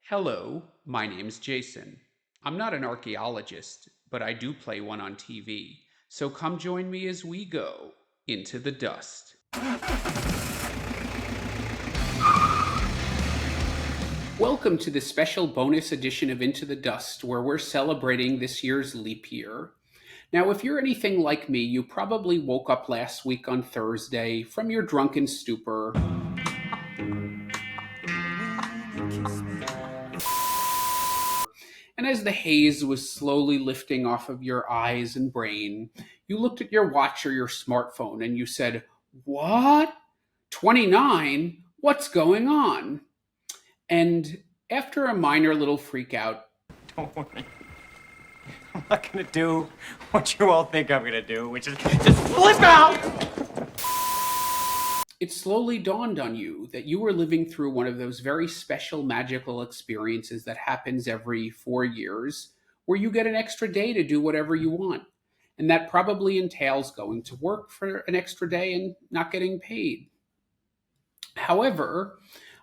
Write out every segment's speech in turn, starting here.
Hello, my name's Jason. I'm not an archaeologist, but I do play one on TV. So come join me as we go into the dust. Welcome to the special bonus edition of Into the Dust, where we're celebrating this year's leap year. Now, if you're anything like me, you probably woke up last week on Thursday from your drunken stupor. And as the haze was slowly lifting off of your eyes and brain, you looked at your watch or your smartphone and you said, "What? 29? What's going on?" And after a minor little freak out, Don't worry. I'm not gonna do what you all think I'm gonna do, which is just flip out! it slowly dawned on you that you were living through one of those very special magical experiences that happens every 4 years, where you get an extra day to do whatever you want. And that probably entails going to work for an extra day and not getting paid. However,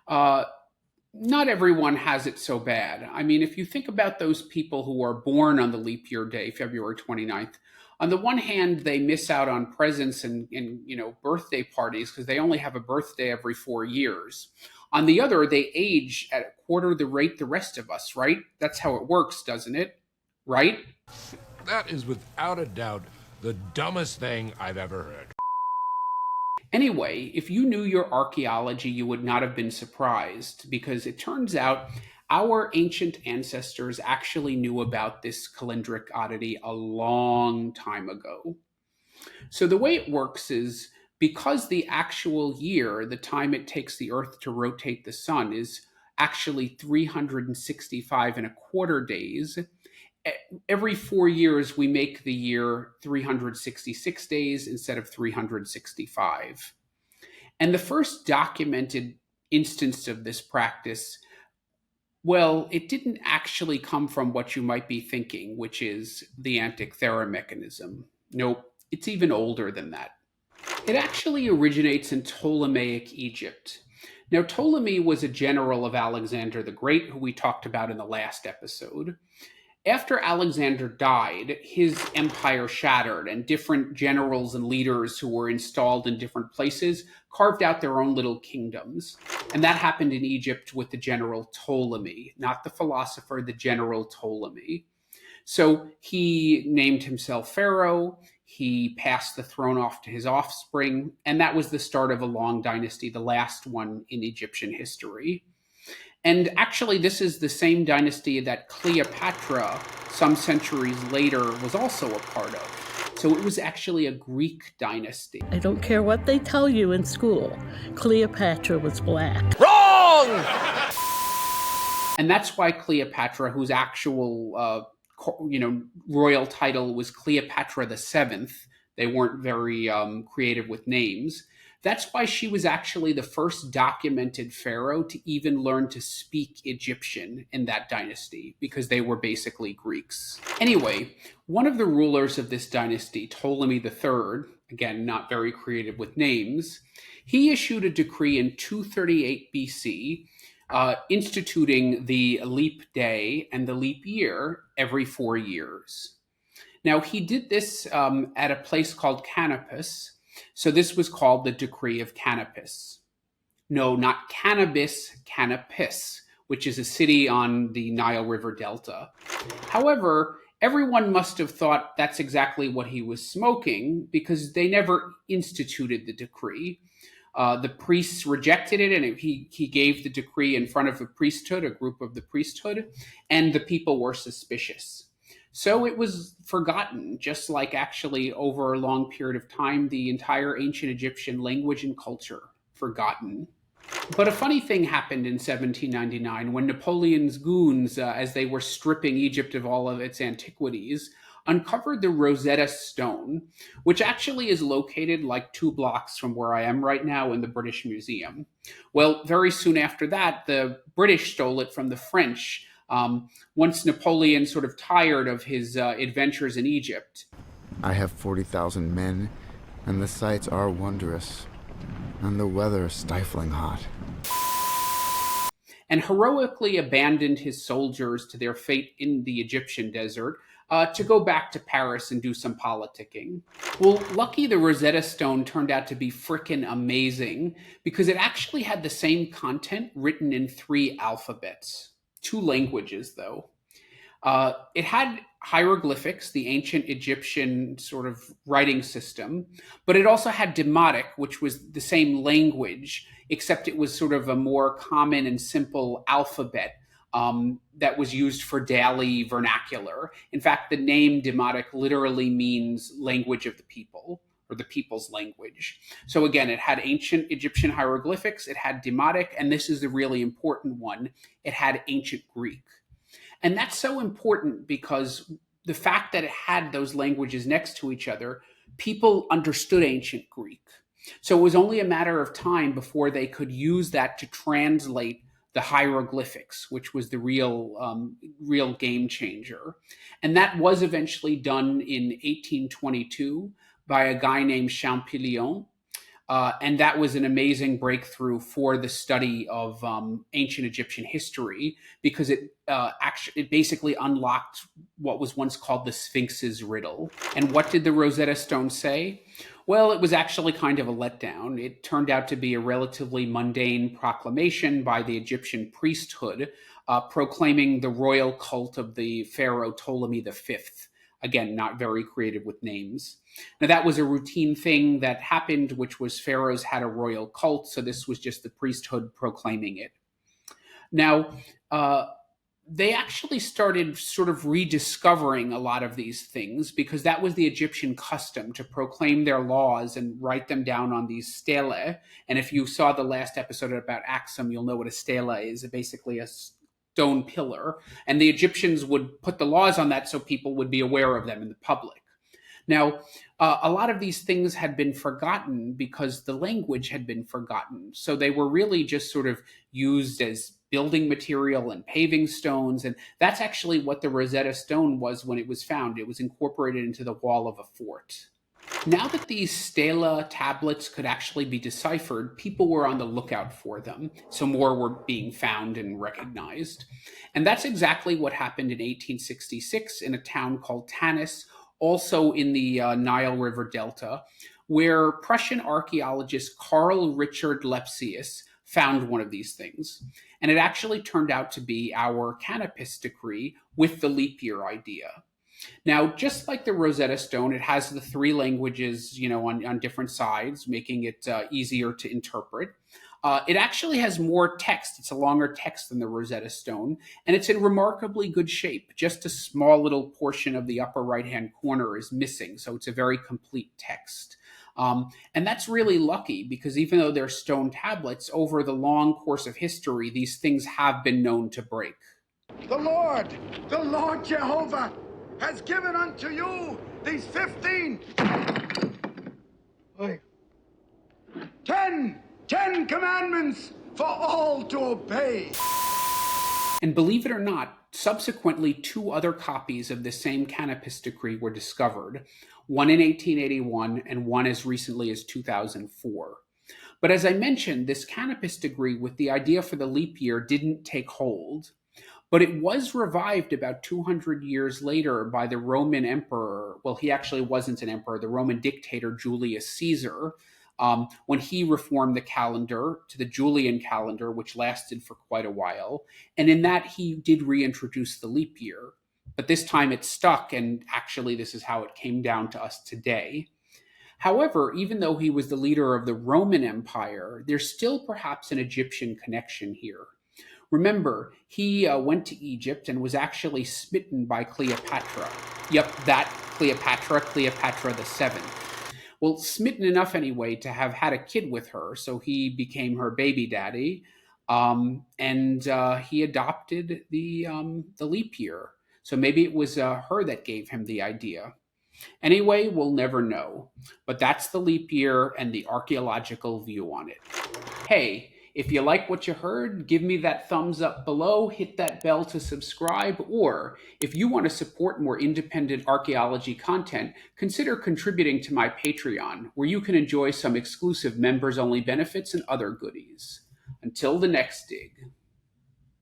not everyone has it so bad. I mean, if you think about those people who are born on the leap year day, February 29th, on the one hand, they miss out on presents and birthday parties because they only have a birthday every 4 years. On the other, they age at a quarter the rate the rest of us, right? That's how it works, doesn't it? Right? That is without a doubt the dumbest thing I've ever heard. Anyway, if you knew your archaeology, you would not have been surprised, because it turns out our ancient ancestors actually knew about this calendric oddity a long time ago. So the way it works is, because the actual year, the time it takes the Earth to rotate the sun, is actually 365 and a quarter days, every 4 years we make the year 366 days instead of 365. And the first documented instance of this practice, well, it didn't actually come from what you might be thinking, which is the Antikythera mechanism. Nope, it's even older than that. It actually originates in Ptolemaic Egypt. Now, Ptolemy was a general of Alexander the Great, who we talked about in the last episode. After Alexander died, his empire shattered, and different generals and leaders who were installed in different places carved out their own little kingdoms. And that happened in Egypt with the general Ptolemy, not the philosopher, the general Ptolemy. So he named himself pharaoh, he passed the throne off to his offspring, and that was the start of a long dynasty, the last one in Egyptian history. And actually, this is the same dynasty that Cleopatra, some centuries later, was also a part of. So it was actually a Greek dynasty. I don't care what they tell you in school. Cleopatra was black. Wrong! And that's why Cleopatra, whose actual royal title was Cleopatra the Seventh, they weren't very creative with names. That's why she was actually the first documented pharaoh to even learn to speak Egyptian in that dynasty, because they were basically Greeks. Anyway, one of the rulers of this dynasty, Ptolemy III, again, not very creative with names, he issued a decree in 238 BC, instituting the leap day and the leap year every 4 years. Now, he did this at a place called Canopus. So this was called the Decree of Canopus. No, not cannabis, Canopus, which is a city on the Nile River Delta. However, everyone must have thought that's exactly what he was smoking, because they never instituted the decree. The priests rejected it, and he gave the decree in front of the priesthood, a group of the priesthood, and the people were suspicious. So it was forgotten, just like actually over a long period of time, the entire ancient Egyptian language and culture forgotten. But a funny thing happened in 1799 when Napoleon's goons, as they were stripping Egypt of all of its antiquities, uncovered the Rosetta Stone, which actually is located like 2 blocks from where I am right now in the British Museum. Well, very soon after that, the British stole it from the French, once Napoleon sort of tired of his adventures in Egypt. I have 40,000 men, and the sights are wondrous, and the weather stifling hot. and heroically abandoned his soldiers to their fate in the Egyptian desert to go back to Paris and do some politicking. Well, lucky the Rosetta Stone turned out to be frickin' amazing because it actually had the same content written in 3 alphabets, 2 languages though. It had hieroglyphics, the ancient Egyptian sort of writing system, but it also had Demotic, which was the same language, except it was sort of a more common and simple alphabet that was used for daily vernacular. In fact, the name Demotic literally means language of the people, or the people's language. So again, it had ancient Egyptian hieroglyphics, it had Demotic, and this is the really important one, it had ancient Greek. And that's so important because the fact that it had those languages next to each other, people understood ancient Greek. So it was only a matter of time before they could use that to translate the hieroglyphics, which was the real game changer. And that was eventually done in 1822 by a guy named Champollion. And that was an amazing breakthrough for the study of ancient Egyptian history because it basically unlocked what was once called the Sphinx's riddle. And what did the Rosetta Stone say? Well, it was actually kind of a letdown. It turned out to be a relatively mundane proclamation by the Egyptian priesthood proclaiming the royal cult of the pharaoh Ptolemy V. Again, not very creative with names. Now, that was a routine thing that happened, which was pharaohs had a royal cult, so this was just the priesthood proclaiming it. Now, they actually started sort of rediscovering a lot of these things because that was the Egyptian custom to proclaim their laws and write them down on these stelae. And if you saw the last episode about Axum, you'll know what a stela is. Basically a stone pillar. And the Egyptians would put the laws on that so people would be aware of them in the public. Now, a lot of these things had been forgotten because the language had been forgotten. So they were really just sort of used as building material and paving stones. And that's actually what the Rosetta Stone was when it was found. It was incorporated into the wall of a fort. Now that these stela tablets could actually be deciphered, people were on the lookout for them. So more were being found and recognized. And that's exactly what happened in 1866 in a town called Tanis, also in the Nile River Delta, where Prussian archaeologist Carl Richard Lepsius found one of these things. And it actually turned out to be our Canopus Decree with the leap year idea. Now, just like the Rosetta Stone, it has the 3 languages, on different sides, making it easier to interpret. It actually has more text. It's a longer text than the Rosetta Stone, and it's in remarkably good shape. Just a small little portion of the upper right-hand corner is missing, so it's a very complete text. And that's really lucky because even though they're stone tablets, over the long course of history, these things have been known to break. The Lord Jehovah has given unto you these 15, 10 commandments for all to obey. And believe it or not, subsequently 2 other copies of the same Canopus Decree were discovered, one in 1881 and one as recently as 2004. But as I mentioned, this Canopus Decree with the idea for the leap year didn't take hold. But it was revived about 200 years later by the Roman emperor. Well, he actually wasn't an emperor, the Roman dictator Julius Caesar, when he reformed the calendar to the Julian calendar, which lasted for quite a while. And in that, he did reintroduce the leap year. But this time it stuck, and actually this is how it came down to us today. However, even though he was the leader of the Roman Empire, there's still perhaps an Egyptian connection here. Remember, he went to Egypt and was actually smitten by Cleopatra. Yep, that Cleopatra VII. Well, smitten enough anyway to have had a kid with her, so he became her baby daddy, and he adopted the leap year. So maybe it was her that gave him the idea. Anyway, we'll never know. But that's the leap year and the archaeological view on it. Hey, if you like what you heard, give me that thumbs up below, hit that bell to subscribe, or if you want to support more independent archaeology content, consider contributing to my Patreon, where you can enjoy some exclusive members-only benefits and other goodies. Until the next dig.